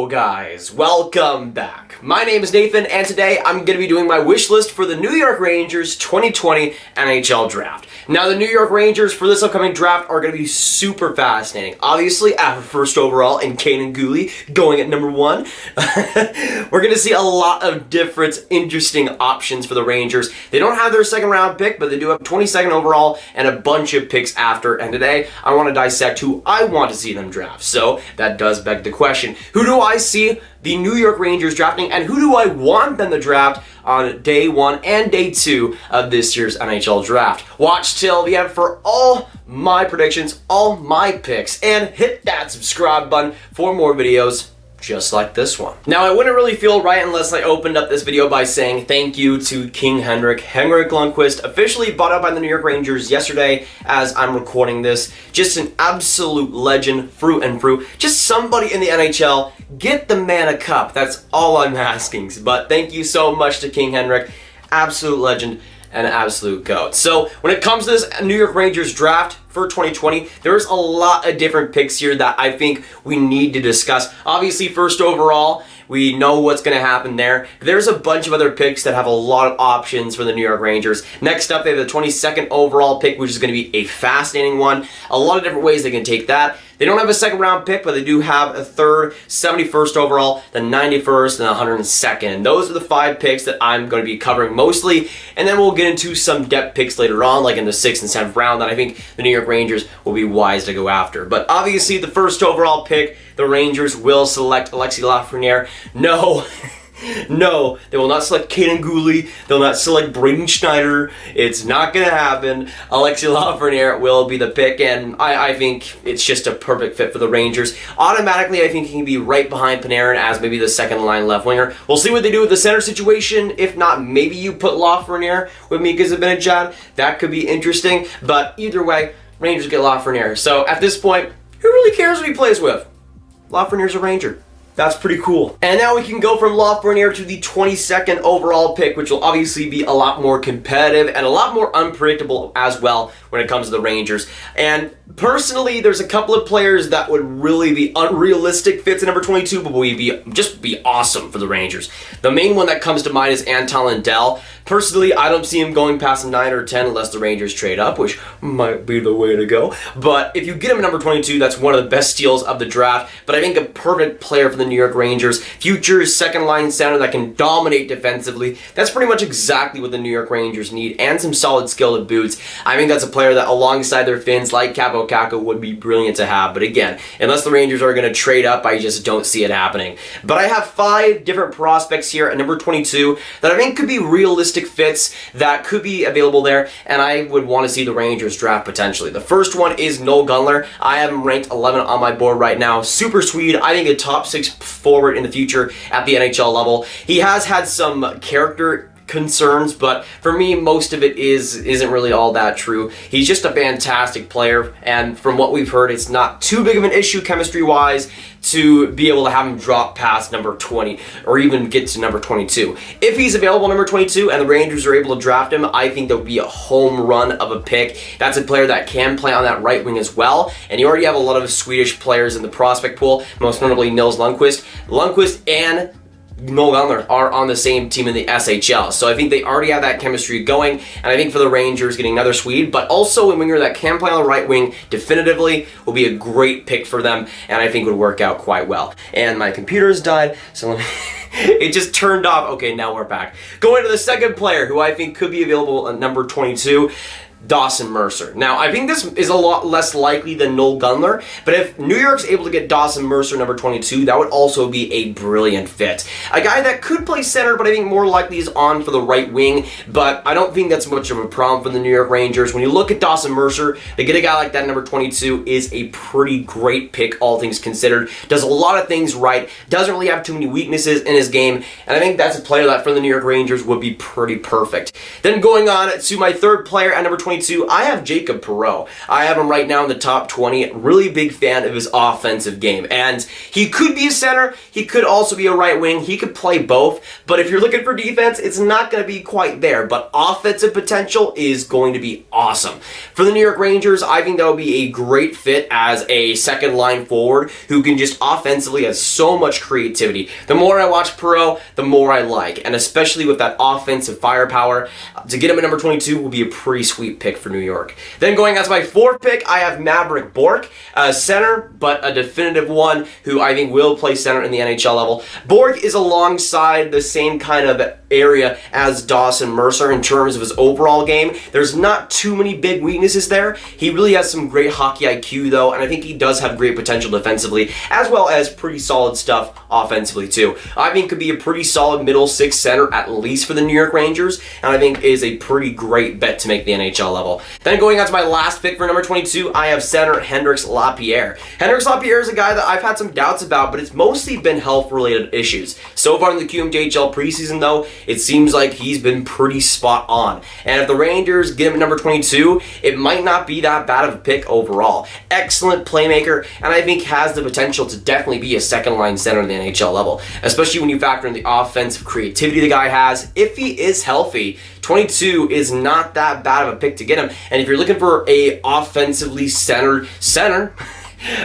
Hello guys, welcome back. My name is Nathan and today I'm going to be doing my wish list for the New York Rangers 2020 NHL Draft. Now the New York Rangers for this upcoming draft are going to be super fascinating. Obviously after first overall in Kanan Guhle going at number 1, we're going to see a lot of different interesting options for the Rangers. They don't have their second round pick, but they do have 22nd overall and a bunch of picks after, and today I want to dissect who I want to see them draft. So that does beg the question, who do I see the New York Rangers drafting, and who do I want them to draft on day 1 and day 2 of this year's NHL draft? Watch till the end for all my predictions, all my picks, and hit that subscribe button for more videos just like this one. Now, I wouldn't really feel right unless I opened up this video by saying thank you to King Henrik Lundqvist, officially bought out by the New York Rangers yesterday as I'm recording this. Just an absolute legend, through and through. Just somebody in the NHL, get the man a cup. That's all I'm asking. But thank you so much to King Henrik, absolute legend and absolute GOAT. So when it comes to this New York Rangers draft for 2020, there's a lot of different picks here that I think we need to discuss. Obviously, first overall, we know what's going to happen there. There's a bunch of other picks that have a lot of options for the New York Rangers. Next up, they have the 22nd overall pick, which is going to be a fascinating one. A lot of different ways they can take that. They don't have a second round pick, but they do have a 3rd, 71st overall, the 91st, and the 102nd. And those are the 5 picks that I'm going to be covering mostly. And then we'll get into some depth picks later on, like in the 6th and 7th round, that I think the New York Rangers will be wise to go after. But obviously, the first overall pick, the Rangers will select Alexis Lafreniere. No. No, they will not select Kanan Guhle. They'll not select Braden Schneider. It's not going to happen. Alexis Lafreniere will be the pick, and I think it's just a perfect fit for the Rangers. Automatically, I think he can be right behind Panarin as maybe the second-line left winger. We'll see what they do with the center situation. If not, maybe you put Lafreniere with Mika Zibanejad. That could be interesting, but either way, Rangers get Lafreniere. So at this point, who really cares who he plays with? Lafreniere's a Ranger. That's pretty cool. And now we can go from Lafreniere to the 22nd overall pick, which will obviously be a lot more competitive and a lot more unpredictable as well when it comes to the Rangers. And personally, there's a couple of players that would really be unrealistic fits in number 22, but would just be awesome for the Rangers. The main one that comes to mind is Anton Lundell. Personally, I don't see him going past 9 or 10 unless the Rangers trade up, which might be the way to go. But if you get him at number 22, that's one of the best steals of the draft. But I think a perfect player for the New York Rangers. Future second-line center that can dominate defensively. That's pretty much exactly what the New York Rangers need, and some solid skill to boots. I think that's a player that alongside their Finns like Kaapo Kakko would be brilliant to have. But again, unless the Rangers are going to trade up, I just don't see it happening. But I have 5 different prospects here at number 22 that I think could be realistic fits that could be available there, and I would want to see the Rangers draft potentially. The first one is Noel Gundler. I have him ranked 11 on my board right now. Super Swede. I think a top 6 forward in the future at the NHL level. He has had some character concerns, but for me, most of it isn't really all that true. He's just a fantastic player, and from what we've heard, it's not too big of an issue chemistry-wise to be able to have him drop past number 20 or even get to number 22. If he's available number 22 and the Rangers are able to draft him, I think that would be a home run of a pick. That's a player that can play on that right wing as well, and you already have a lot of Swedish players in the prospect pool, most notably Nils Lundqvist. Lundqvist and Noel Gundler are on the same team in the SHL. So I think they already have that chemistry going, and I think for the Rangers, getting another Swede, but also a winger that can play on the right wing definitively will be a great pick for them, and I think would work out quite well. And my computer's died, so let me... It just turned off. Okay, now we're back. Going to the second player who I think could be available at number 22, Dawson Mercer. Now, I think this is a lot less likely than Noel Gundler, but if New York's able to get Dawson Mercer number 22, that would also be a brilliant fit. A guy that could play center, but I think more likely is on for the right wing, but I don't think that's much of a problem for the New York Rangers. When you look at Dawson Mercer, to get a guy like that number 22 is a pretty great pick, all things considered. Does a lot of things right, doesn't really have too many weaknesses in his game, and I think that's a player that for the New York Rangers would be pretty perfect. Then going on to my third player at number 22, 22, I have Jacob Perrault. I have him right now in the top 20. Really big fan of his offensive game. And he could be a center. He could also be a right wing. He could play both. But if you're looking for defense, it's not going to be quite there. But offensive potential is going to be awesome. For the New York Rangers, I think that would be a great fit as a second line forward who can just offensively have so much creativity. The more I watch Perrault, the more I like. And especially with that offensive firepower, to get him at number 22 will be a pretty sweet pick for New York. Then going as my fourth pick, I have Maverick Bork, a center, but a definitive one who I think will play center in the NHL level. Bork is alongside the same kind of area as Dawson Mercer in terms of his overall game. There's not too many big weaknesses there. He really has some great hockey IQ though, and I think he does have great potential defensively, as well as pretty solid stuff offensively too. I think could be a pretty solid middle six center at least for the New York Rangers, and I think is a pretty great bet to make the NHL level. Then going on to my last pick for number 22, I have center Hendricks Lapierre. Hendricks Lapierre is a guy that I've had some doubts about, but it's mostly been health-related issues. So far in the QMJHL preseason though, it seems like he's been pretty spot on. And if the Rangers get him at number 22, it might not be that bad of a pick overall. Excellent playmaker, and I think has the potential to definitely be a second-line center in the NHL level, especially when you factor in the offensive creativity the guy has. If he is healthy, 22 is not that bad of a pick to get him. And if you're looking for a offensively centered center,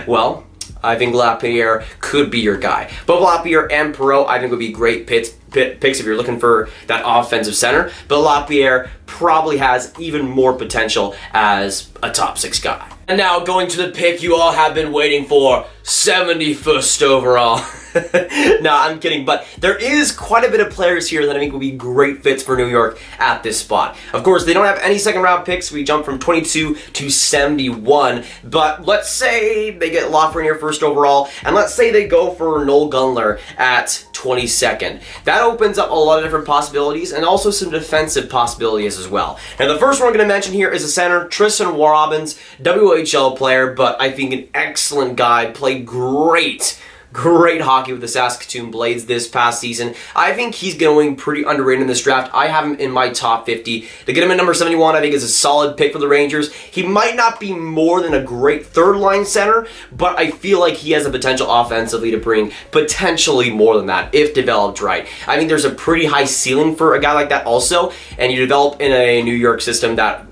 well, I think Lapierre could be your guy. Both Lapierre and Perrault, I think, would be great picks if you're looking for that offensive center. But Lapierre probably has even more potential as a top 6 guy. And now going to the pick you all have been waiting for, 71st overall. No, I'm kidding, but there is quite a bit of players here that I think will be great fits for New York at this spot. Of course, they don't have any second round picks. We jump from 22 to 71, but let's say they get Lafreniere first overall, and let's say they go for Noel Gundler at 22nd. That opens up a lot of different possibilities and also some defensive possibilities as well. Now, the first one I'm going to mention here is a center, Tristan Robbins, WHL player, but I think an excellent guy, played great hockey with the Saskatoon Blades this past season. I think he's going pretty underrated in this draft. I have him in my top 50. To get him at number 71, I think is a solid pick for the Rangers. He might not be more than a great third-line center, but I feel like he has the potential offensively to bring potentially more than that if developed right. I think there's a pretty high ceiling for a guy like that also, and you develop in a New York system that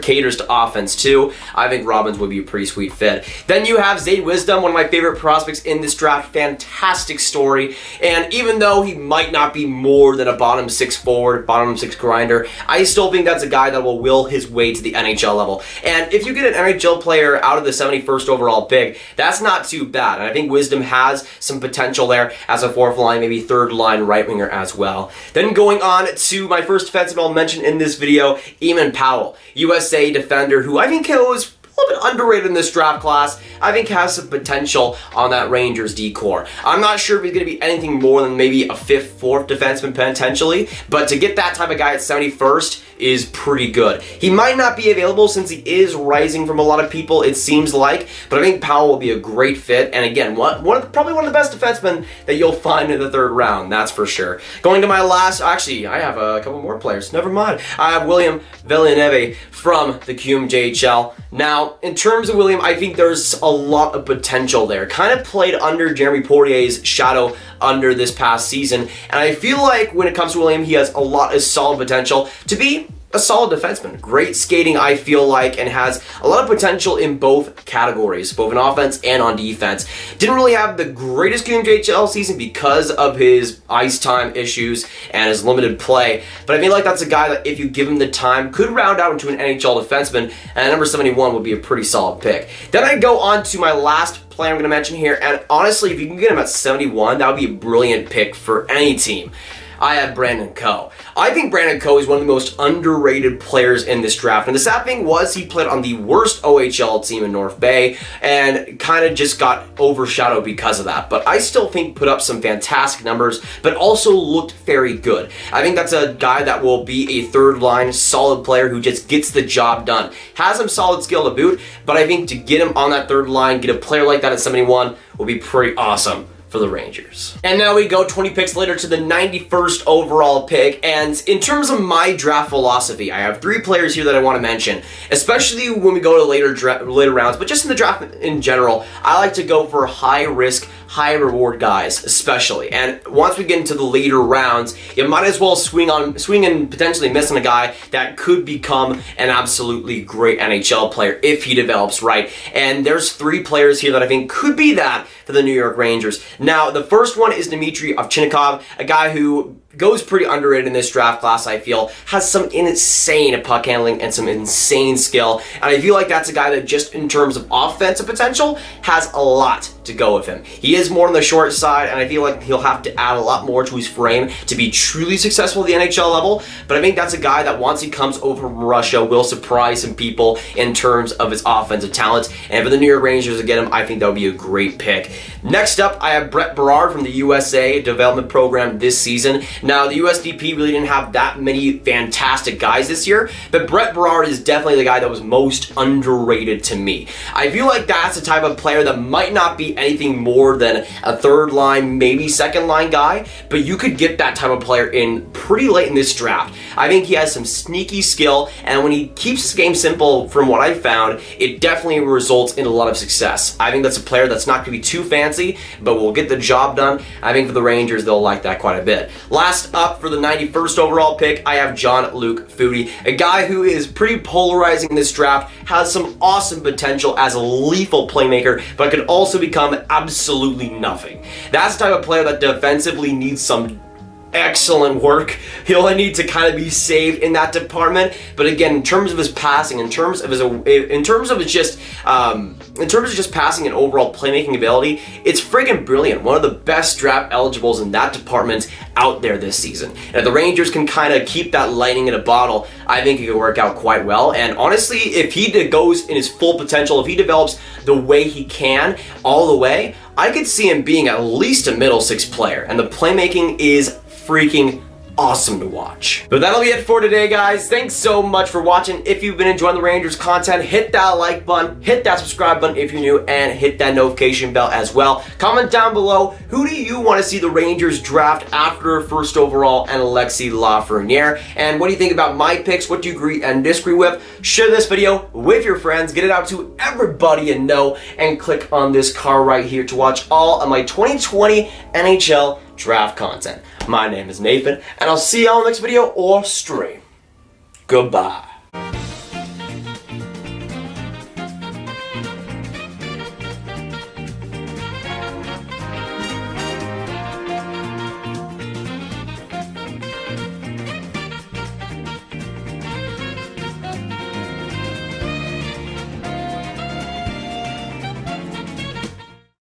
caters to offense too. I think Robbins would be a pretty sweet fit. Then you have Zayn Wisdom, one of my favorite prospects in this draft. Fantastic story, and even though he might not be more than a bottom 6 forward, bottom 6 grinder, I still think that's a guy that will will his way to the NHL level. And if you get an NHL player out of the 71st overall pick, that's not too bad. And I think Wisdom has some potential there as a fourth line, maybe third line right winger as well. Then going on to my first defenseman I'll mention in this video, Eamon Powell, USA defender, who I think was a little bit underrated in this draft class. I think has some potential on that Rangers D-core. I'm not sure if he's going to be anything more than maybe a 5th, 4th defenseman potentially, but to get that type of guy at 71st is pretty good. He might not be available since he is rising from a lot of people, it seems like, but I think Powell will be a great fit, and again, probably one of the best defensemen that you'll find in the 3rd round, that's for sure. Going to my last, actually, I have a couple more players, never mind. I have William Villaneve from the QMJHL. Now, in terms of William, I think there's a lot of potential there. Kind of played under Jeremy Portier's shadow under this past season, and I feel like when it comes to William, he has a lot of solid potential to be a solid defenseman. Great skating, I feel like, and has a lot of potential in both categories, both in offense and on defense. Didn't really have the greatest QMJHL season because of his ice time issues and his limited play, but I feel like that's a guy that if you give him the time could round out into an NHL defenseman, and number 71 would be a pretty solid pick. Then I go on to my last player I'm going to mention here, and honestly, if you can get him at 71, that would be a brilliant pick for any team. I have Brandon Coe. I think Brandon Coe is one of the most underrated players in this draft. And the sad thing was he played on the worst OHL team in North Bay and kind of just got overshadowed because of that. But I still think put up some fantastic numbers, but also looked very good. I think that's a guy that will be a 3rd line solid player who just gets the job done. Has some solid skill to boot, but I think to get him on that 3rd line, get a player like that at 71 will be pretty awesome for the Rangers. And now we go 20 picks later to the 91st overall pick, and in terms of my draft philosophy, I have 3 players here that I want to mention, especially when we go to later rounds, but just in the draft in general, I like to go for high risk, high reward guys, especially. And once we get into the later rounds, you might as well swing and potentially miss on a guy that could become an absolutely great NHL player if he develops right. And there's 3 players here that I think could be that for the New York Rangers. Now, the first one is Dmitry Ovchinnikov, a guy who goes pretty underrated in this draft class, I feel, has some insane puck handling and some insane skill, and I feel like that's a guy that just in terms of offensive potential has a lot to go with him. He is more on the short side, and I feel like he'll have to add a lot more to his frame to be truly successful at the NHL level, but I think that's a guy that once he comes over from Russia will surprise some people in terms of his offensive talent, and for the New York Rangers to get him, I think that would be a great pick. Next up, I have Brett Burrard from the USA development program this season. Now, the USDP really didn't have that many fantastic guys this year, but Brett Burrard is definitely the guy that was most underrated to me. I feel like that's the type of player that might not be anything more than a third line, maybe second line guy, but you could get that type of player in pretty late in this draft. I think he has some sneaky skill, and when he keeps his game simple, from what I've found, it definitely results in a lot of success. I think that's a player that's not going to be too fancy, but will get the job done. I think for the Rangers, they'll like that quite a bit. Last up for the 91st overall pick, I have Jean-Luc Foodie, a guy who is pretty polarizing in this draft, has some awesome potential as a lethal playmaker, but could also become absolutely nothing. That's the type of player that defensively needs some excellent work. He'll need to kind of be saved in that department, but again, in terms of his passing, in terms of just passing and overall playmaking ability, it's freaking brilliant. One of the best draft eligibles in that department out there this season. And if the Rangers can kind of keep that lightning in a bottle, I think it could work out quite well. And honestly, if he goes in his full potential, if he develops the way he can all the way, I could see him being at least a middle 6 player, and the playmaking is freaking awesome to watch. But that'll be it for today, guys. Thanks so much for watching. If you've been enjoying the Rangers content, hit that like button, hit that subscribe button if you're new, and hit that notification bell as well. Comment down below, who do you want to see the Rangers draft after first overall and Alexis Lafreniere? And what do you think about my picks? What do you agree and disagree with? Share this video with your friends, get it out to everybody you know, and click on this card right here to watch all of my 2020 NHL draft content. My name is Nathan, and I'll see y'all in the next video or stream. Goodbye.